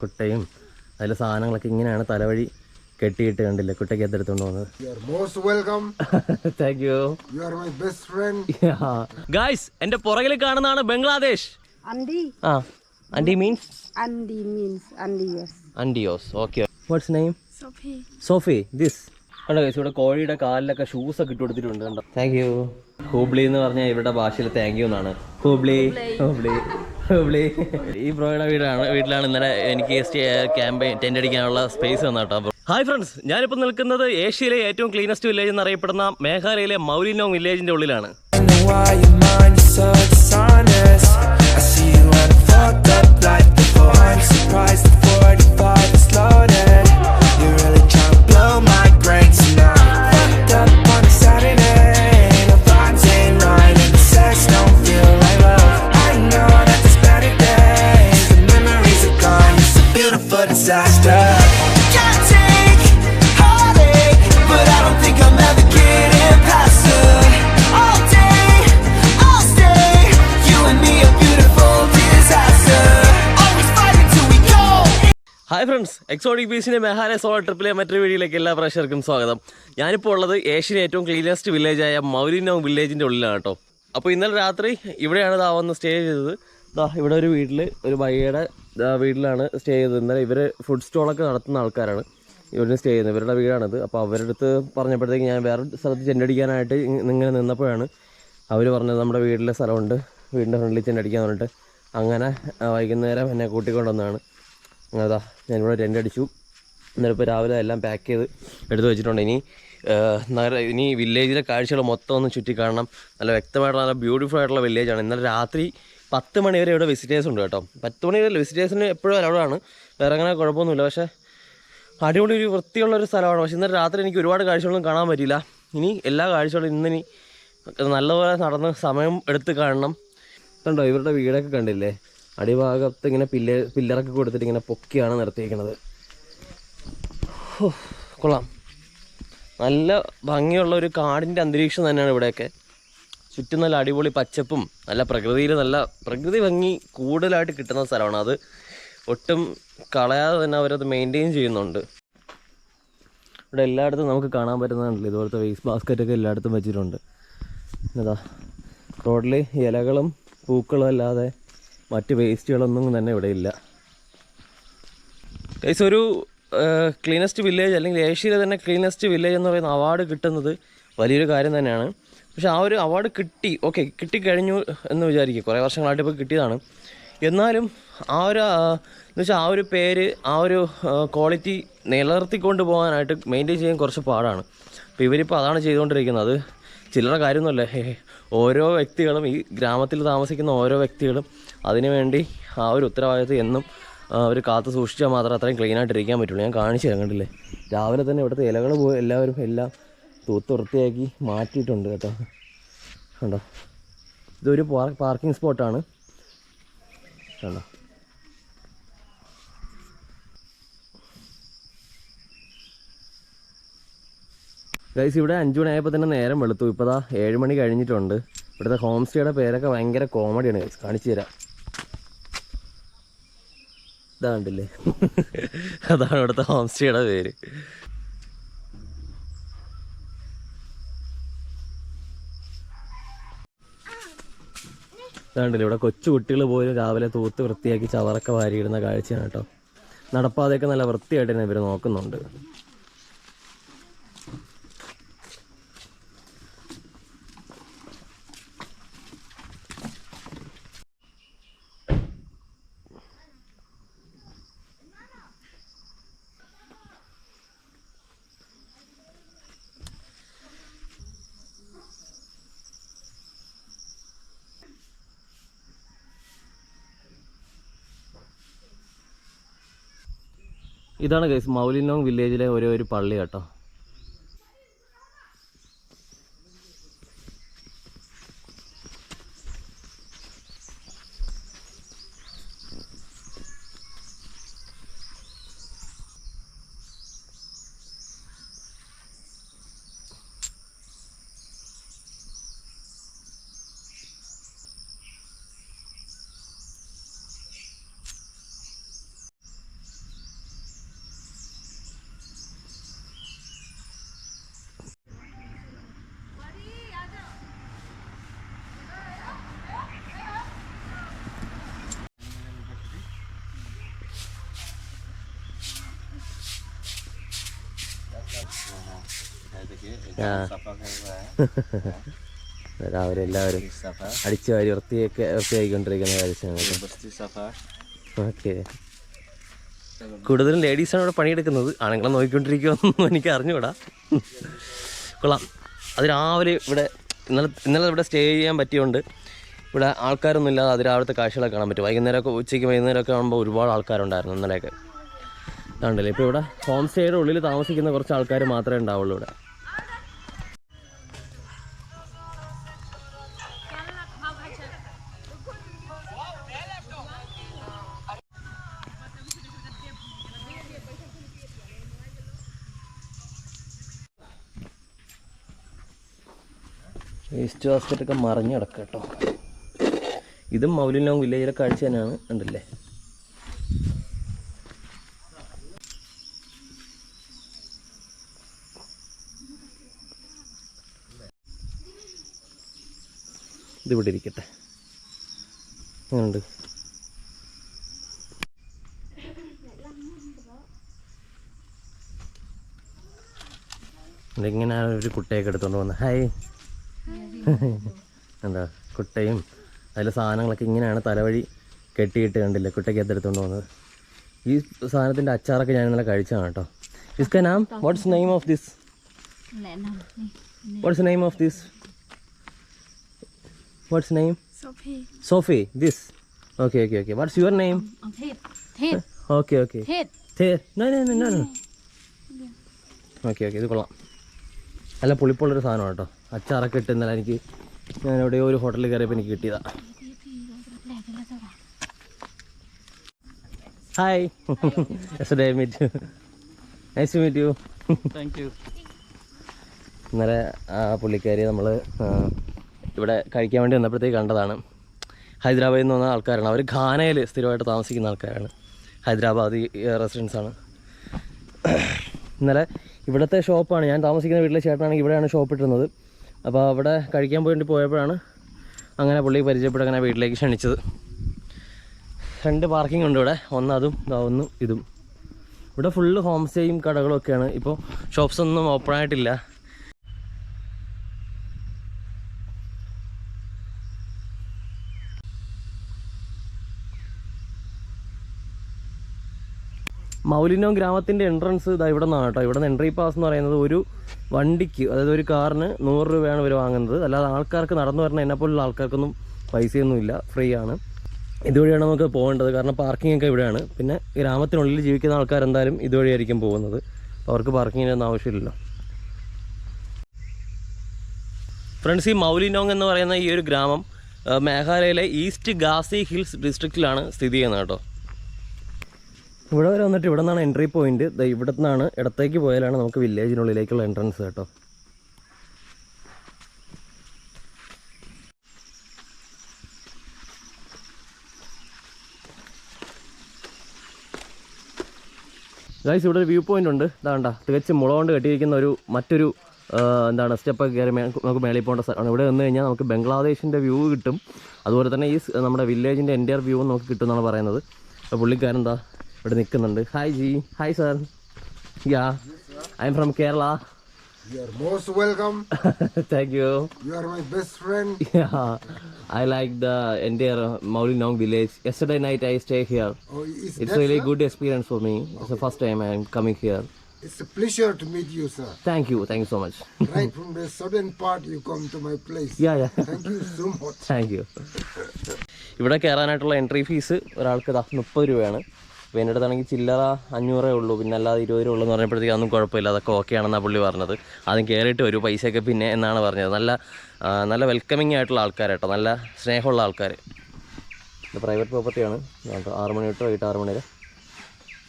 കുട്ടയും അതിലെ സാധനങ്ങളൊക്കെ ഇങ്ങനെയാണ് തലവഴി കെട്ടിയിട്ട് കണ്ടില്ലേ കുട്ടയ്ക്ക് എടുത്തുകൊണ്ട് പോകുന്നത്. Thank you guys. എന്റെ പുറകിൽ കാണുന്നതാണ് Bangladesh. Andi means Andios. Okay. What's name? Sophie. This. കണ്ടോ ഗൈസ്, ഇവിടെ കോഴിയുടെ കാലിലൊക്കെ ഷൂസ് ഒക്കെ ഇട്ട് കൊടുത്തിട്ടുണ്ട്. കണ്ടോ. Thank you. ഹൂബ്ലി എന്ന് പറഞ്ഞാൽ ഇവരുടെ ഭാഷയിൽ താങ്ക് യു എന്നാണ്. ഹൂബ്ലി ഹൂബ്ലി ഹൂബ്ലി. ഈ ബ്രോയുടെ വീട്ടിലാണ് ഇന്നലെ എനിക്ക് ക്യാമ്പയിൻ ടെന്റ് അടിക്കാനുള്ള സ്പേസ് തന്ന കേട്ടോ. ഹായ് ഫ്രണ്ട്സ്, ഞാനിപ്പോൾ നിൽക്കുന്നത് ഏഷ്യയിലെ ഏറ്റവും ക്ലീനസ്റ്റ് വില്ലേജ് എന്നറിയപ്പെടുന്ന മേഘാലയയിലെ മൗലിനോങ് വില്ലേജിന്റെ ഉള്ളിലാണ്. ഹായ് ഫ്രണ്ട്സ്, എക്സോട്ടിക് ബീച്ചിൻ്റെ മേഘാലയ സോളോ ട്രിപ്പിലെ മറ്റൊരു വീഡിയോയിലേക്ക് എല്ലാ പ്രേക്ഷകർക്കും സ്വാഗതം. ഞാനിപ്പോൾ ഉള്ളത് ഏഷ്യയിലെ ഏറ്റവും ക്ലീനസ്റ്റ് വില്ലേജായ മൗലിനോങ് വില്ലേജിൻ്റെ ഉള്ളിലാണ് കേട്ടോ. അപ്പോൾ ഇന്നലെ രാത്രി ഇവിടെയാണ് വന്ന് സ്റ്റേ ചെയ്തത്. ഇവിടെ ഒരു വീട്ടിൽ ഒരു ബയ്യയുടെ വീട്ടിലാണ് സ്റ്റേ ചെയ്തത്. ഇന്നലെ ഇവർ ഫുഡ് സ്റ്റോളൊക്കെ നടത്തുന്ന ആൾക്കാരാണ് ഇവരിന് സ്റ്റേ ചെയ്യുന്നത്. ഇവരുടെ വീടാണിത്. അപ്പോൾ അവരുടെ അടുത്ത് പറഞ്ഞപ്പോഴത്തേക്ക് ഞാൻ വേറെ സ്ഥലത്ത് ചെണ്ടടിക്കാനായിട്ട് ഇങ്ങനെ നിന്നപ്പോഴാണ് അവർ പറഞ്ഞത് നമ്മുടെ വീട്ടിലെ സ്ഥലമുണ്ട്, വീടിൻ്റെ ഫ്രണ്ടിൽ ചെണ്ടടിക്കാൻ പറഞ്ഞിട്ട് അങ്ങനെ വൈകുന്നേരം എന്നെ കൂട്ടിക്കൊണ്ടുവന്നതാണ്. അതാ ഞാനിവിടെ ടെൻ്റ് അടിച്ചു. ഇന്നലെ ഇപ്പോൾ രാവിലെ എല്ലാം പാക്ക് ചെയ്ത് എടുത്ത് വെച്ചിട്ടുണ്ട്. ഇനി വില്ലേജിലെ കാഴ്ചകൾ മൊത്തം ഒന്ന് ചുറ്റി കാണണം. നല്ല വ്യക്തമായിട്ടുള്ള നല്ല ബ്യൂട്ടിഫുൾ ആയിട്ടുള്ള വില്ലേജാണ്. ഇന്നലെ രാത്രി 10 മണി വരെ ഇവിടെ വിസിറ്റേഴ്സ് ഉണ്ട് കേട്ടോ. 10 മണി വരെ വിസിറ്റേഴ്സിന് എപ്പോഴും അലൗഡാണ്, വേറെ അങ്ങനെ കുഴപ്പമൊന്നുമില്ല. പക്ഷേ അടിപൊളി ഒരു വൃത്തിയുള്ളൊരു സ്ഥലമാണ്. പക്ഷേ ഇന്നലെ രാത്രി എനിക്ക് ഒരുപാട് കാഴ്ചകളൊന്നും കാണാൻ പറ്റിയില്ല. ഇനി എല്ലാ കാഴ്ചകളും ഇന്നിനി നല്ലപോലെ നടന്ന് സമയം എടുത്ത് കാണണം. കണ്ടോ, ഇവരുടെ വീടൊക്കെ കണ്ടില്ലേ? അടിഭാഗത്ത് ഇങ്ങനെ പില്ലറൊക്കെ കൊടുത്തിട്ട് ഇങ്ങനെ പൊക്കിയാണ് നിർത്തിയിരിക്കുന്നത്. കൊള്ളാം, നല്ല ഭംഗിയുള്ള ഒരു കാടിൻ്റെ അന്തരീക്ഷം തന്നെയാണ് ഇവിടെയൊക്കെ. ചുറ്റും നല്ല അടിപൊളി പച്ചപ്പും നല്ല പ്രകൃതിയിൽ നല്ല പ്രകൃതി ഭംഗി കൂടുതലായിട്ട് കിട്ടുന്ന സ്ഥലമാണ്. അത് ഒട്ടും കളയാതെ തന്നെ അവരത് മെയിൻറ്റെയിൻ ചെയ്യുന്നുണ്ട്. ഇവിടെ എല്ലായിടത്തും നമുക്ക് കാണാൻ പറ്റുന്നുണ്ടല്ലോ, ഇതുപോലത്തെ വേസ്റ്റ് ബാസ്ക്കറ്റൊക്കെ എല്ലായിടത്തും വെച്ചിട്ടുണ്ട്. അതാ റോഡിൽ ഇലകളും പൂക്കളും അല്ലാതെ മറ്റ് വേസ്റ്റുകളൊന്നും തന്നെ ഇവിടെ ഇല്ല. ഗൈസ്, ഒരു ക്ലീനസ്റ്റ് വില്ലേജ് അല്ലെങ്കിൽ ഏഷ്യയിലെ തന്നെ ക്ലീനസ്റ്റ് വില്ലേജ് എന്ന് പറയുന്ന അവാർഡ് കിട്ടുന്നത് വലിയൊരു കാര്യം തന്നെയാണ്. പക്ഷേ ആ ഒരു അവാർഡ് കിട്ടിക്കഴിഞ്ഞു എന്ന് വിചാരിക്കും. കുറേ വർഷങ്ങളായിട്ട് ഇപ്പോൾ കിട്ടിയതാണ്. എന്നാലും ആ ഒരു പേര്, ആ ഒരു ക്വാളിറ്റി നിലനിർത്തിക്കൊണ്ട് പോകാനായിട്ട് മെയിൻറ്റെയിൻ ചെയ്യാൻ കുറച്ച് പാടാണ്. അപ്പോൾ ഇവരിപ്പോൾ അതാണ് ചെയ്തുകൊണ്ടിരിക്കുന്നത്. അത് ചില്ലറ കാര്യമൊന്നുമല്ല. ഓരോ വ്യക്തികളും, ഈ ഗ്രാമത്തിൽ താമസിക്കുന്ന ഓരോ വ്യക്തികളും അതിനുവേണ്ടി ആ ഒരു ഉത്തരവാദിത്വം എന്നും അവർ കാത്തു സൂക്ഷിച്ചാൽ മാത്രമേ അത്രയും ക്ലീനായിട്ടിരിക്കാൻ പറ്റുള്ളൂ. ഞാൻ കാണിച്ചു തരാം, കണ്ടില്ലേ? രാവിലെ തന്നെ ഇവിടുത്തെ ഇലകൾ പോയി എല്ലാവരും എല്ലാം തൂത്ത് വൃത്തിയാക്കി മാറ്റിയിട്ടുണ്ട് കേട്ടോ. കണ്ടോ, ഇതൊരു പാർക്കിംഗ് സ്പോട്ടാണ്. കണ്ടോ, ഗൈസ്, ഇവിടെ 5 മണിയായപ്പോൾ തന്നെ നേരം വെളുത്തു. ഇപ്പോൾ 7 മണി കഴിഞ്ഞിട്ടുണ്ട്. ഇവിടുത്തെ ഹോം സ്റ്റേയുടെ പേരൊക്കെ ഭയങ്കര കോമഡിയാണ് ഗൈസ്. കാണിച്ചു തരാം. ഇതാ കണ്ടില്ലേ? അതാണ് ഇവിടുത്തെ ഹോം സ്റ്റേയുടെ പേര്. ഇതാണ്ടില്ലേ, ഇവിടെ കൊച്ചു കുട്ടികൾ പോലും രാവിലെ തൂത്ത് വൃത്തിയാക്കി ചവറൊക്കെ വാരിയിടുന്ന കാഴ്ചയാണ് കേട്ടോ. നടപ്പാതെയൊക്കെ നല്ല വൃത്തിയായിട്ട് തന്നെ ഇവർ നോക്കുന്നുണ്ട്. ഇതാണ് ഗൈസ് മൗലിനോങ് വില്ലേജിലെ ഒരു പള്ളി കേട്ടോ. രാവിലെ എല്ലാവരും അടിച്ചു വാരി വൃത്തിയായിക്കൊണ്ടിരിക്കുന്ന കാഴ്ചയാണ്. ഓക്കെ, കൂടുതലും ലേഡീസാണ് ഇവിടെ പണിയെടുക്കുന്നത്. ആണുങ്ങളെ നോക്കിക്കൊണ്ടിരിക്കുമെന്നൊന്നും എനിക്ക് അറിഞ്ഞുകൂടാ. കൊള്ളാം. അത് രാവിലെ ഇവിടെ ഇന്നലെ ഇവിടെ സ്റ്റേ ചെയ്യാൻ പറ്റിയോണ്ട് ഇവിടെ ആൾക്കാരൊന്നും ഇല്ലാതെ അത് രാവിലത്തെ കാഴ്ചകളൊക്കെ കാണാൻ പറ്റും. വൈകുന്നേരമൊക്കെ ആകുമ്പോൾ ഒരുപാട് ആൾക്കാരുണ്ടായിരുന്നു ഇന്നലെയൊക്കെ. അതുകൊണ്ടല്ലേ ഇപ്പോൾ ഇവിടെ ഹോം സ്റ്റേയുടെ ഉള്ളിൽ താമസിക്കുന്ന കുറച്ച് ആൾക്കാർ മാത്രമേ ഉണ്ടാവുള്ളൂ ഇവിടെ. വേസ്റ്റ് ബാസ്ക്കറ്റൊക്കെ മറിഞ്ഞ് കിടക്കുക കേട്ടോ. ഇതും മൗലിനോങ് വില്ലേജിലെ കാഴ്ച തന്നെയാണ്. ഉണ്ടല്ലേ, ഇതിവിടെ ഇരിക്കട്ടെ. അങ്ങനെയുണ്ട്. ഇതെങ്ങനെയാണ് ഒരു കുട്ടയൊക്കെ എടുത്തുകൊണ്ട് വന്നത്. ഹായ്. എന്താ കുട്ടയും അതിലെ സാധനങ്ങളൊക്കെ ഇങ്ങനെയാണ് തലവഴി കെട്ടിയിട്ട് കണ്ടില്ലേ കുട്ടയ്ക്കകത്ത് എടുത്തുകൊണ്ട് വന്നത്. ഈ സാധനത്തിൻ്റെ അച്ചാറൊക്കെ ഞാൻ ഇന്നലെ കഴിച്ചതാണ് കേട്ടോ. ഇസ്ക നാം watts name of this? Watts name of this? Watts name? Sophie. This. Okay. What's your name? Ted. Okay. Ted. No. Okay. ഇത് കൊള്ളാം. നല്ല പുളിപ്പുള്ളൊരു സാധനമാണ് കേട്ടോ. അച്ചാറൊക്കെ ഇട്ട് ഇന്നലെ ഞാൻ എവിടെയോ ഒരു ഹോട്ടലിൽ കയറിയപ്പോൾ എനിക്ക് കിട്ടിയതാ. Hi. Yesterday I met you. Nice to meet you. Thank you. ഇന്നലെ പുള്ളിക്കാരി നമ്മൾ ഇവിടെ കഴിക്കാൻ വേണ്ടി വന്നപ്പോഴത്തേക്ക് കണ്ടതാണ്. ഹൈദരാബാദിൽ നിന്ന് വന്ന ആൾക്കാരാണ്. അവർ ഘാനയിൽ സ്ഥിരമായിട്ട് താമസിക്കുന്ന ആൾക്കാരാണ്. ഹൈദരാബാദി റെസിഡൻസാണ്. ഇന്നലെ ഇവിടുത്തെ ഷോപ്പാണ്, ഞാൻ താമസിക്കുന്ന വീട്ടിലെ ചേട്ടനാണെങ്കിൽ ഇവിടെയാണ് ഷോപ്പ് ഇട്ടിരുന്നത്. അപ്പോൾ അവിടെ കഴിക്കാൻ വേണ്ടി പോയപ്പോഴാണ് അങ്ങനെ പുള്ളി പരിചയപ്പെട്ട് അങ്ങനെ വീട്ടിലേക്ക് ക്ഷണിച്ചത്. 2 പാർക്കിംഗ് ഉണ്ട് ഇവിടെ. അതും ഒന്നും ഇതും. ഇവിടെ ഫുള്ള് ഹോം സ്റ്റേയും കടകളും ഒക്കെയാണ്. ഇപ്പോൾ ഷോപ്സൊന്നും ഓപ്പൺ ആയിട്ടില്ല. മൗലിനോങ് ഗ്രാമത്തിൻ്റെ എൻട്രൻസ് ഇതാ ഇവിടെ നിന്നാണ് കേട്ടോ. ഇവിടെ നിന്ന് എൻട്രി പാസ് എന്ന് പറയുന്നത് ഒരു വണ്ടിക്ക്, അതായത് ഒരു കാറിന് 100 രൂപയാണ് ഇവർ വാങ്ങുന്നത്. അല്ലാതെ ആൾക്കാർക്ക് നടന്നു വരുന്ന എന്നെപ്പോലുള്ള ആൾക്കാർക്കൊന്നും പൈസയൊന്നുമില്ല, ഫ്രീ ആണ്. ഇതുവഴിയാണ് നമുക്ക് പോകേണ്ടത്, കാരണം പാർക്കിംഗ് ഒക്കെ ഇവിടെയാണ്. പിന്നെ ഗ്രാമത്തിനുള്ളിൽ ജീവിക്കുന്ന ആൾക്കാർ എന്തായാലും ഇതുവഴിയായിരിക്കും പോകുന്നത്. അവർക്ക് പാർക്കിങ്ങിനൊന്നും ആവശ്യമില്ലല്ലോ. ഫ്രണ്ട്സ്, ഈ മൗലിനോങ് എന്ന് പറയുന്ന ഈ ഒരു ഗ്രാമം മേഘാലയയിലെ ഈസ്റ്റ് ഗാസി ഹിൽസ് ഡിസ്ട്രിക്റ്റിലാണ് സ്ഥിതി ചെയ്യുന്നത് കേട്ടോ. ഇവിടെ വരെ വന്നിട്ട് ഇവിടെ നിന്നാണ് എൻട്രി പോയിന്റ്. ഇവിടെ നിന്നാണ് ഇടത്തേക്ക് പോയാലാണ് നമുക്ക് വില്ലേജിനുള്ളിലേക്കുള്ള എൻട്രൻസ് കേട്ടോ. ഗൈസ്, ഇവിടെ ഒരു വ്യൂ പോയിന്റ് ഉണ്ട്. ഇതാണ്ട തികച്ചും മുള കൊണ്ട് കെട്ടിയിരിക്കുന്ന മറ്റൊരു സ്റ്റെപ്പൊക്കെ കയറി നമുക്ക് മേളിൽ പോകേണ്ട സ്ഥലമാണ്. ഇവിടെ വന്നു കഴിഞ്ഞാൽ നമുക്ക് ബംഗ്ലാദേശിൻ്റെ വ്യൂ കിട്ടും. അതുപോലെ തന്നെ ഈ നമ്മുടെ വില്ലേജിൻ്റെ എൻ്റയർ വ്യൂ നമുക്ക് കിട്ടും എന്നാണ് പറയുന്നത്. അപ്പോൾ പുള്ളിക്കാരൻ എന്താ ഇവിടെ നിൽക്കുന്നുണ്ട്. Hi G. Hi sir. Yeah, I am from Kerala. You are most welcome. Thank you. You are my best friend. Yeah, I like the entire Maulinong village. Yesterday night I stay here. Oh, It's really good experience for me. It's the first time I am coming here. It's a pleasure to meet you, sir. Thank you so much. Right from the southern part you come to my place. Yeah. Thank you so much. Thank you. ഇവിടെ കയറാനായിട്ടുള്ള entry fees ഒരാൾക്ക് 30 രൂപയാണ്. അപ്പോൾ എൻ്റെ അടുത്താണെങ്കിൽ ചില്ലറ 500 ഉള്ളൂ. പിന്നെ അല്ലാതെ 20 രൂപ ഉള്ളൂ എന്ന് പറഞ്ഞപ്പോഴത്തേക്ക് അതൊന്നും കുഴപ്പമില്ല, അതൊക്കെ ഓക്കെ ആണെന്നാണ് പുള്ളി പറഞ്ഞത്. ആദ്യം കയറിയിട്ട് വരും, പൈസയൊക്കെ പിന്നെ എന്നാണ് പറഞ്ഞത്. നല്ല വെൽക്കമിങ് ആയിട്ടുള്ള ആൾക്കാരാട്ടോ, നല്ല സ്നേഹമുള്ള ആൾക്കാർ. ഇത് പ്രൈവറ്റ് പ്രോപ്പർട്ടിയാണ്. 6 മണി തൊട്ട് വൈകിട്ട് 6 മണി വരെ.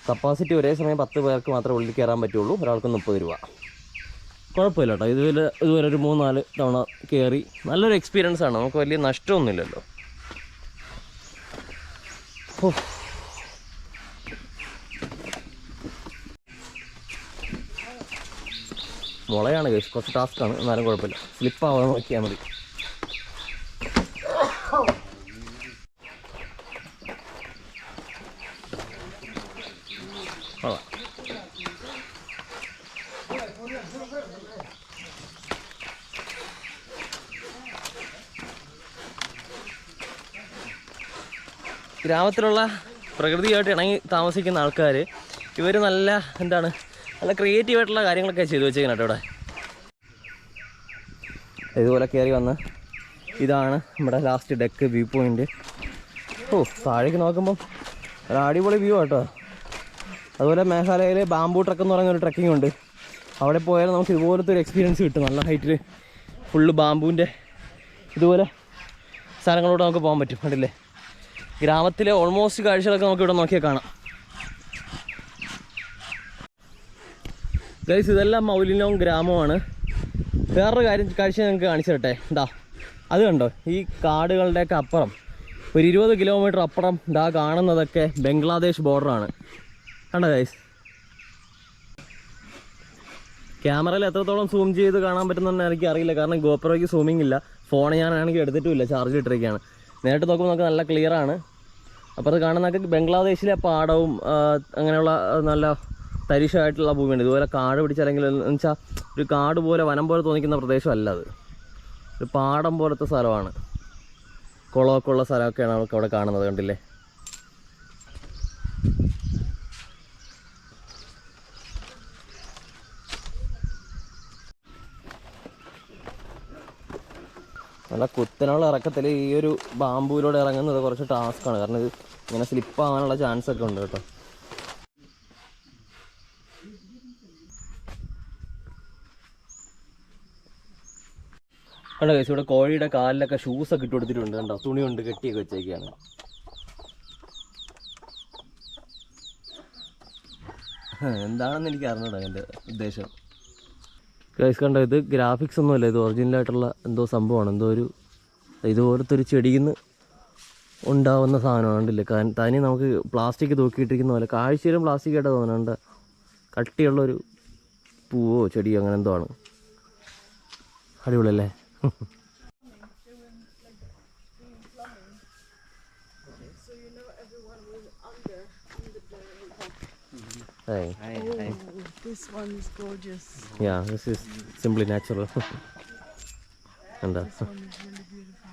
കപ്പാസിറ്റി ഒരേ സമയം 10 പേർക്ക് മാത്രമേ ഉള്ളിൽ കയറാൻ പറ്റുള്ളൂ. ഒരാൾക്ക് 30 രൂപ. കുഴപ്പമില്ല കേട്ടോ. ഇതുവരെ ഒരു 3-4 തവണ കയറി നല്ലൊരു എക്സ്പീരിയൻസ് ആണ്. നമുക്ക് വലിയ നഷ്ടമൊന്നുമില്ലല്ലോ. മുളയാണ് കേസ്, കുറച്ച് ടാസ്ക്കാണ്. എന്നാലും കുഴപ്പമില്ല, സ്ലിപ്പാവാൻ നോക്കിയാൽ മതി. ഗ്രാമത്തിലുള്ള പ്രകൃതിയായിട്ട് ഇണങ്ങി താമസിക്കുന്ന ആൾക്കാർ ഇവർ നല്ല നല്ല ക്രിയേറ്റീവായിട്ടുള്ള കാര്യങ്ങളൊക്കെ ചെയ്തു വെച്ചേക്കണം കേട്ടോ ഇവിടെ. ഇതുപോലെ കയറി വന്ന് ഇതാണ് നമ്മുടെ ലാസ്റ്റ് ഡെക്ക് വ്യൂ പോയിൻ്റ്. താഴേക്ക് നോക്കുമ്പം ഒരു അടിപൊളി വ്യൂ കേട്ടോ. അതുപോലെ മേഘാലയയിൽ ബാംബൂ ട്രക്ക് എന്ന് പറയുന്ന ഒരു ട്രക്കിംഗ് ഉണ്ട്. അവിടെ പോയാൽ നമുക്ക് ഇതുപോലത്തെ ഒരു എക്സ്പീരിയൻസ് കിട്ടും. നല്ല ഹൈറ്റിൽ ഫുള്ള് ബാംബൂവിൻ്റെ ഇതുപോലെ സ്ഥലങ്ങളോട് നമുക്ക് പോകാൻ പറ്റും. കണ്ടില്ലേ, ഗ്രാമത്തിലെ ഓൾമോസ്റ്റ് കാഴ്ചകളൊക്കെ നമുക്ക് ഇവിടെ നോക്കിയാൽ കാണാം. ഗൈസ്, ഇതെല്ലാം മൗലിനോങ് ഗ്രാമമാണ്. വേറൊരു കാഴ്ച ഞങ്ങൾക്ക് കാണിച്ചു തരട്ടെ. അത് കണ്ടോ, ഈ കാടുകളുടെയൊക്കെ അപ്പുറം ഒരു 20 കിലോമീറ്റർ അപ്പുറം കാണുന്നതൊക്കെ ബംഗ്ലാദേശ് ബോർഡറാണ്. കണ്ടോ ഗൈസ്? ക്യാമറയിൽ എത്രത്തോളം സൂം ചെയ്ത് കാണാൻ പറ്റുമെന്ന് എനിക്ക് അറിയില്ല, കാരണം ഗോപ്രോയ്ക്ക് സൂമിങ് ഇല്ല. ഫോൺ ഞാനാണെങ്കിൽ എടുത്തിട്ടുമില്ല, ചാർജ് ഇട്ടിരിക്കുകയാണ്. നേരിട്ട് നോക്കുമ്പോൾ നമുക്ക് നല്ല ക്ലിയറാണ്. അപ്പോൾ അത് കാണുന്നതൊക്കെ ബംഗ്ലാദേശിലെ പാടവും അങ്ങനെയുള്ള നല്ല തരിശായിട്ടുള്ള ഭൂമിയുണ്ട്. ഇതുപോലെ കാട് പിടിച്ചല്ലെങ്കിൽ എന്ന് വെച്ചാൽ ഒരു കാട് പോലെ വനം പോലെ തോന്നിക്കുന്ന പ്രദേശമല്ല, അത് ഒരു പാടം പോലത്തെ സ്ഥലമാണ്. കുളമൊക്കെ ഉള്ള സ്ഥലമൊക്കെയാണ് നമുക്ക് അവിടെ കാണുന്നത്. കണ്ടില്ലേ? നല്ല കുത്തനുള്ള ഇറക്കത്തിൽ ഈ ഒരു ബാമ്പൂയിലൂടെ ഇറങ്ങുന്നത് കുറച്ച് ടാസ്ക്കാണ്, കാരണം ഇത് ഇങ്ങനെ സ്ലിപ്പാകാനുള്ള ചാൻസ് ഒക്കെ ഉണ്ട് കേട്ടോ. കണ്ടോ ഗൈസ്, ഇവിടെ കോഴിയുടെ കാലിലൊക്കെ ഷൂസൊക്കെ ഇട്ട് കൊടുത്തിട്ടുണ്ട്. കണ്ടോ, തുണി കൊണ്ട് കെട്ടിയൊക്കെ വെച്ചേക്കാണ്. എന്താണെന്ന് എനിക്ക് അറിഞ്ഞൂടാ അതിൻ്റെ ഉദ്ദേശം. ഗൈസ് കണ്ടോ, ഇത് ഗ്രാഫിക്സ് ഒന്നുമല്ല, ഇത് ഒറിജിനലായിട്ടുള്ള എന്തോ സംഭവമാണ്. എന്തോ ഒരു ഇതുപോലത്തെ ഒരു ചെടിയിൽ നിന്ന് ഉണ്ടാവുന്ന സാധനമാണ്. കണ്ടില്ലേ, തനി നമുക്ക് പ്ലാസ്റ്റിക് തൂക്കിയിട്ടിരിക്കുന്ന പോലെ കാഴ്ചയിലും പ്ലാസ്റ്റിക് ആയിട്ട് തോന്നുന്നുണ്ട്. കട്ടിയുള്ളൊരു പൂവോ ചെടിയോ അങ്ങനെ എന്തോ ആണ്. അടിപൊളിയല്ലേ? Hey. This one is gorgeous. Yeah, this is simply natural. And This one is really beautiful.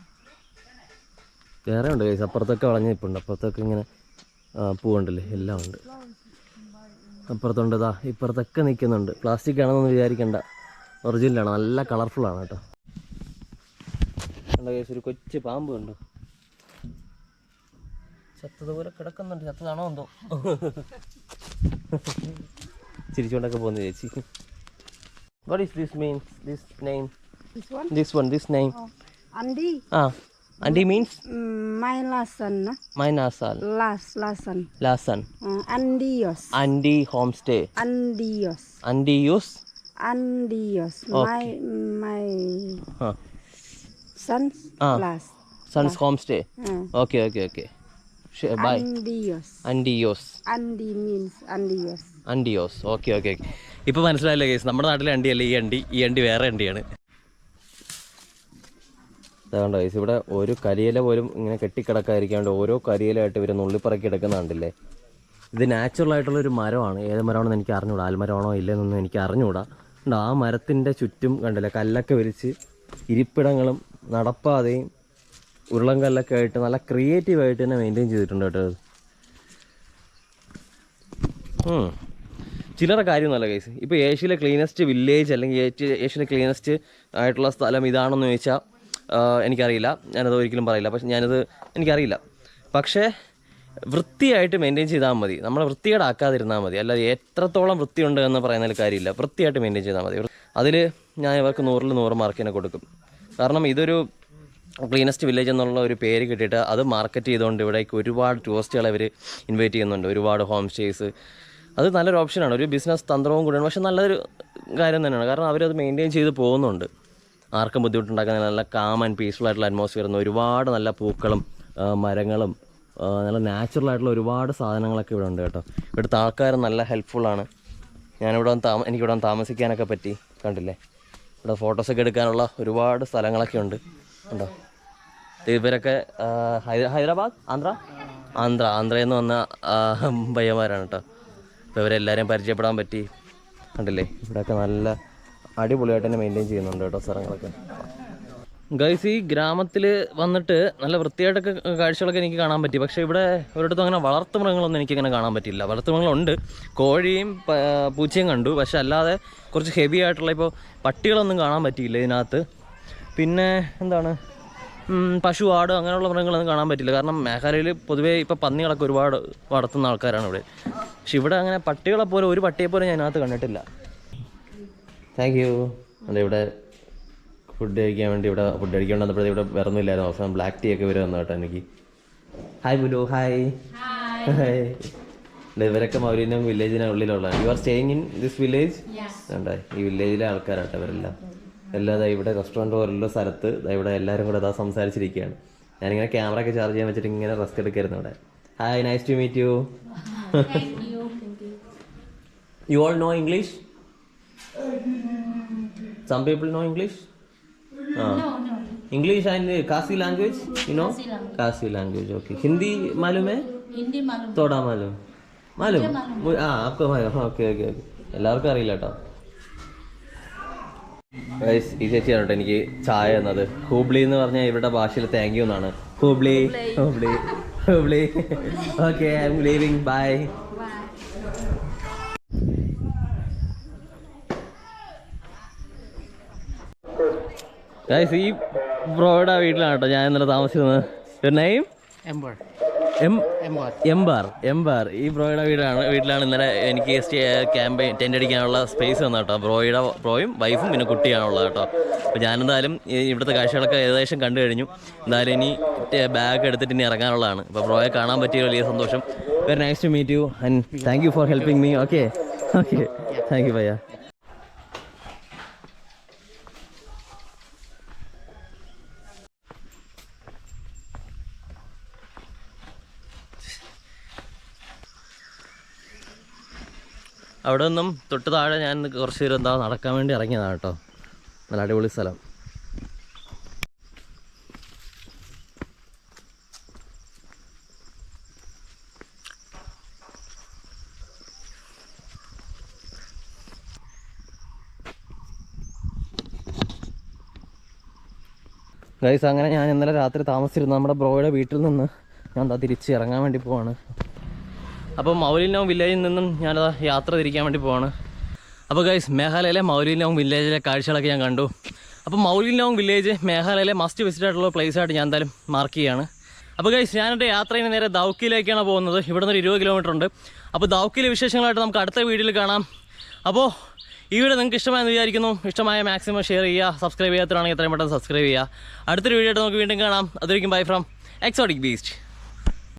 വേറെ ഉണ്ട് ഗൈസ്, അപ്പുറത്തൊക്കെ വളഞ്ഞ ഇപ്പുണ്ട്. അപ്പുറത്തൊക്കെ ഇങ്ങനെ പൂവുണ്ടല്ലേ, എല്ലാം ഉണ്ട്. അപ്പുറത്തുണ്ട്, ഇപ്പുറത്തൊക്കെ നിൽക്കുന്നുണ്ട്. പ്ലാസ്റ്റിക് ആണെന്നൊന്നും വിചാരിക്കേണ്ട, ഒറിജിനലാണ്, നല്ല കളർഫുള്ളാണ് കേട്ടോ. കണ്ടോ ഗൈസ്, ഒരു കൊച്ചു പാമ്പ് കണ്ടോ, ചത്തതുപോലെ കിടക്കുന്നുണ്ട്. ചത്തതാണോ എന്തോ, ചിരിച്ചുകൊണ്ടൊക്കെ പോകുന്നു ചേച്ചി. What is this means? This name? This one? This name? Andi. Andi means? My Lasan. My Nasal. Lasan. Lasan. Andios. Andi homestay. Andios. Andius? Andios. Okay. My Huh. son's class. Son's homestay. Okay. Sure, bye. Andios. Andios. Andi means Andios. അണ്ടിയോസ്. Okay. ഇപ്പോൾ മനസ്സിലായില്ലേ case, നമ്മുടെ നാട്ടിലെ അണ്ടിയല്ല ഈ അണ്ടി വേറെ അണ്ടിയാണ്. അതുകൊണ്ടോ case, ഇവിടെ ഒരു കരിയില പോലും ഇങ്ങനെ കെട്ടിക്കിടക്കാതിരിക്കാണ്ട് ഓരോ കരിയിലായിട്ട് ഇവർ നുള്ളിപ്പറക്കി എടുക്കുന്നുണ്ടല്ലേ. ഇത് നാച്ചുറൽ ആയിട്ടുള്ളൊരു മരമാണ്. ഏത് മരമാണെന്ന് എനിക്ക് അറിഞ്ഞൂടാ, ആൽമരമാണോ ഇല്ലെന്നൊന്നും എനിക്ക് അറിഞ്ഞൂടാ. ആ മരത്തിൻ്റെ ചുറ്റും കണ്ടില്ലേ കല്ലൊക്കെ വിരിച്ച് ഇരിപ്പിടങ്ങളും നടപ്പാതയും ഉരുളം കല്ലൊക്കെ ആയിട്ട് നല്ല ക്രിയേറ്റീവായിട്ട് തന്നെ മെയിൻറ്റെയിൻ ചെയ്തിട്ടുണ്ട് കേട്ടോ. ചില്ലറ കാര്യമൊന്നുമല്ല ഗൈസ്. ഇപ്പോൾ ഏഷ്യയിലെ ക്ലീനസ്റ്റ് വില്ലേജ് അല്ലെങ്കിൽ ഏഷ്യയിലെ ക്ലീനസ്റ്റ് ആയിട്ടുള്ള സ്ഥലം ഇതാണെന്ന് ചോദിച്ചാൽ എനിക്കറിയില്ല, ഞാനത് ഒരിക്കലും പറയില്ല. പക്ഷെ എനിക്കറിയില്ല. പക്ഷേ വൃത്തിയായിട്ട് മെയിൻറ്റെയിൻ ചെയ്താൽ മതി, നമ്മൾ വൃത്തികേടാക്കാതിരുന്നാൽ മതി. അല്ലാതെ എത്രത്തോളം വൃത്തിയുണ്ട് എന്ന് പറയുന്നതിൽ കാര്യമില്ല, വൃത്തിയായിട്ട് മെയിൻറ്റെയിൻ ചെയ്താൽ മതി. അതിൽ ഞാൻ ഇവർക്ക് 100-ൽ 100 മാർക്കിനെ കൊടുക്കും. കാരണം ഇതൊരു ക്ലീനസ്റ്റ് വില്ലേജ് എന്നുള്ള ഒരു പേര് കിട്ടിയിട്ട് അത് മാർക്കറ്റ് ചെയ്തുകൊണ്ട് ഇവിടേക്ക് ഒരുപാട് ടൂറിസ്റ്റുകളെ അവർ ഇൻവൈറ്റ് ചെയ്യുന്നുണ്ട്, ഒരുപാട് ഹോം സ്റ്റേസ്. അത് നല്ലൊരു ഓപ്ഷനാണ്, ഒരു ബിസിനസ് തന്ത്രവും കൂടിയാണ്. പക്ഷേ നല്ലൊരു കാര്യം തന്നെയാണ്, കാരണം അവരത് മെയിൻറ്റെയിൻ ചെയ്ത് പോകുന്നുണ്ട്. ആർക്കും ബുദ്ധിമുട്ടുണ്ടാക്കുന്ന നല്ല കാം ആൻഡ് പീസ്ഫുൾ ആയിട്ടുള്ള അറ്റ്മോസ്ഫിയർ, ഒരുപാട് നല്ല പൂക്കളും മരങ്ങളും നല്ല നാച്ചുറൽ ആയിട്ടുള്ള ഒരുപാട് സാധനങ്ങളൊക്കെ ഇവിടെ ഉണ്ട് കേട്ടോ. ഇവിടുത്തെ ആൾക്കാർ നല്ല ഹെൽപ്ഫുള്ളാണ്. എനിക്കിവിടെ താമസിക്കാനൊക്കെ പറ്റി. കണ്ടില്ലേ, ഇവിടെ ഫോട്ടോസൊക്കെ എടുക്കാനുള്ള ഒരുപാട് സ്ഥലങ്ങളൊക്കെ ഉണ്ട്. ഉണ്ടോ, ഇവരൊക്കെ ഹൈദരാബാദ് ആന്ധ്രയിൽ നിന്ന് വന്ന പയ്യന്മാരാണ് കേട്ടോ. അപ്പോൾ ഇവരെല്ലാവരെയും പരിചയപ്പെടാൻ പറ്റി. കണ്ടില്ലേ, ഇവിടെയൊക്കെ നല്ല അടിപൊളിയായിട്ട് തന്നെ മെയിൻറ്റെയിൻ ചെയ്യുന്നുണ്ട് കേട്ടോ സ്ഥലങ്ങളൊക്കെ. ഗൈസ് ഈ ഗ്രാമത്തിൽ വന്നിട്ട് നല്ല വൃത്തിയായിട്ടൊക്കെ കാഴ്ചകളൊക്കെ എനിക്ക് കാണാൻ പറ്റി. പക്ഷേ ഇവിടെ ഒരിടത്തും അങ്ങനെ വളർത്തുമൃഗങ്ങളൊന്നും എനിക്കങ്ങനെ കാണാൻ പറ്റില്ല. വളർത്തുമൃഗങ്ങളുണ്ട്, കോഴിയും പൂച്ചയും കണ്ടു. പക്ഷെ അല്ലാതെ കുറച്ച് ഹെവി ആയിട്ടുള്ള ഇപ്പോൾ പട്ടികളൊന്നും കാണാൻ പറ്റിയില്ല ഇതിനകത്ത്. പിന്നെ എന്താണ് പശു, ആട് അങ്ങനെയുള്ള മൃഗങ്ങളൊന്നും കാണാൻ പറ്റില്ല. കാരണം മേഘാലയയിൽ പൊതുവേ ഇപ്പോൾ പന്നികളൊക്കെ ഒരുപാട് വളർത്തുന്ന ആൾക്കാരാണ് ഇവിടെ. പക്ഷെ ഇവിടെ അങ്ങനെ പട്ടികളെപ്പോലെ ഒരു പട്ടിയെപ്പോലെ ഞാൻ ഇതിനകത്ത് കണ്ടിട്ടില്ല. Thank you. അതെ, ഇവിടെ ഫുഡ് കഴിക്കാൻ വേണ്ടി ഇവിടെ ഫുഡ് കഴിക്കാൻ വന്നപ്പോഴേ ഇവിടെ വേറെ ഒന്നും ഇല്ലായിരുന്നു. അവസാനം ബ്ലാക്ക് ടീ ഒക്കെ വരെ വന്നു കേട്ടോ എനിക്ക്. ഹായ് ബുലു. Hi hi. ഇവരൊക്കെ മൗലിനം വില്ലേജിനുള്ളിലുള്ള. You are staying in this village? വേണ്ട, ഈ വില്ലേജിലെ ആൾക്കാരാട്ടോ ഇവരെല്ലാം. എല്ലാം ഇവിടെ റെസ്റ്റോറൻറ്റ് പോലുള്ള സ്ഥലത്ത് ഇവിടെ എല്ലാവരും കൂടെ അതാ സംസാരിച്ചിരിക്കുകയാണ്. ഞാനിങ്ങനെ ക്യാമറ ഒക്കെ ചാർജ് ചെയ്യാൻ വെച്ചിട്ട് ഇങ്ങനെ റെസ്റ്റ് എടുക്കായിരുന്നു ഇവിടെ. Hi, nice to meet you. You all know English? Some people know English? No. English and Kasi language? You know? Kasi language, okay. Hindi मालूम है? हिंदी मालूम, थोड़ा मालूम. आपको मालूम. Okay. എല്ലാവർക്കും അറിയില്ല കേട്ടോ. ഗൈസ്, ഈ ചേച്ചിയാണ് കേട്ടോ എനിക്ക് ചായ തന്നത്. ഹൂബ്ലി എന്ന് പറഞ്ഞാൽ ഇവരുടെ ഭാഷയിൽ താങ്ക് യു എന്നാണ്. Hubli. Okay, I am leaving. Bye. Guys, ഈ ബ്രോയുടെ വീട്ടിലാണ് കേട്ടോ ഞാൻ ഇന്നലെ താമസിക്കുന്നത്. നെയിം? എംബാർ. ഈ ബ്രോയുടെ വീട്ടിലാണ് ഇന്നലെ എനിക്ക് ക്യാമ്പയിൻ ടെൻ്റ് അടിക്കാനുള്ള സ്പേസ് തന്നു കേട്ടോ. ബ്രോയും വൈഫും പിന്നെ കുട്ടിയാണുള്ളത് കേട്ടോ. അപ്പോൾ ഞാനെന്തായാലും ഇവിടുത്തെ കാഴ്ചകളൊക്കെ ഏകദേശം കണ്ടു കഴിഞ്ഞു. എന്തായാലും ഇനി ബാഗ് എടുത്തിട്ട് ഇനി ഇറങ്ങാനുള്ളതാണ്. അപ്പോൾ ബ്രോയെ കാണാൻ പറ്റിയ വലിയ സന്തോഷം. Very nice to meet you and thank you for helping me. Okay, thank you ഭയ്യ. അവിടെ നിന്നും തൊട്ട് താഴെ ഞാൻ കുറച്ച് നേരം നടക്കാൻ വേണ്ടി ഇറങ്ങിയതാണ് കേട്ടോ. നല്ല അടിപൊളി സ്ഥലം. ഗൈസ്, അങ്ങനെ ഞാൻ ഇന്നലെ രാത്രി താമസിച്ചിരുന്നു നമ്മുടെ ബ്രോയുടെ വീട്ടിൽ നിന്ന് ഞാൻ തിരിച്ച് ഇറങ്ങാൻ വേണ്ടി പോവാണ്. അപ്പോൾ മൗലിനോങ് വില്ലേജിൽ നിന്നും ഞാനത് യാത്ര തിരിക്കാൻ വേണ്ടി പോവാണ്. അപ്പോൾ ഗൈസ്, മേഘാലയയിലെ മൗലിനോങ് വില്ലേജിലെ കാഴ്ചകളൊക്കെ ഞാൻ കണ്ടു. അപ്പോൾ മൗലിനോങ് വില്ലേജ് മേഘാലയയിലെ മസ്റ്റ് വിസിറ്റ് ആയിട്ടുള്ള പ്ലേസായിട്ട് ഞാൻ എന്തായാലും മാർക്ക് ചെയ്യുകയാണ്. അപ്പോൾ ഗൈസ്, ഞാനെൻ്റെ യാത്രയിൽ നേരെ ദൗക്കിലേക്കാണ് പോകുന്നത്. ഇവിടെ നിന്ന് 20 കിലോമീറ്റർ ഉണ്ട്. അപ്പോൾ ദൗക്കിലെ വിശേഷങ്ങളായിട്ട് നമുക്ക് അടുത്ത വീഡിയോയിൽ കാണാം. അപ്പോൾ ഈ വീഡിയോ നിങ്ങൾക്ക് ഇഷ്ടമായെന്ന് വിചാരിക്കുന്നു. ഇഷ്ടമായ മാക്സിമം ഷെയർ ചെയ്യുക. സബ്സ്ക്രൈബ് ചെയ്യാത്തതാണെങ്കിൽ എത്രയും പെട്ടെന്ന് സബ്സ്ക്രൈബ് ചെയ്യുക. അടുത്തൊരു വീഡിയോ ആയിട്ട് നമുക്ക് വീണ്ടും കാണാം. അതുവരെയും ബൈ ഫ്രം എക്സോട്ടിക് ബീസ്റ്റ്.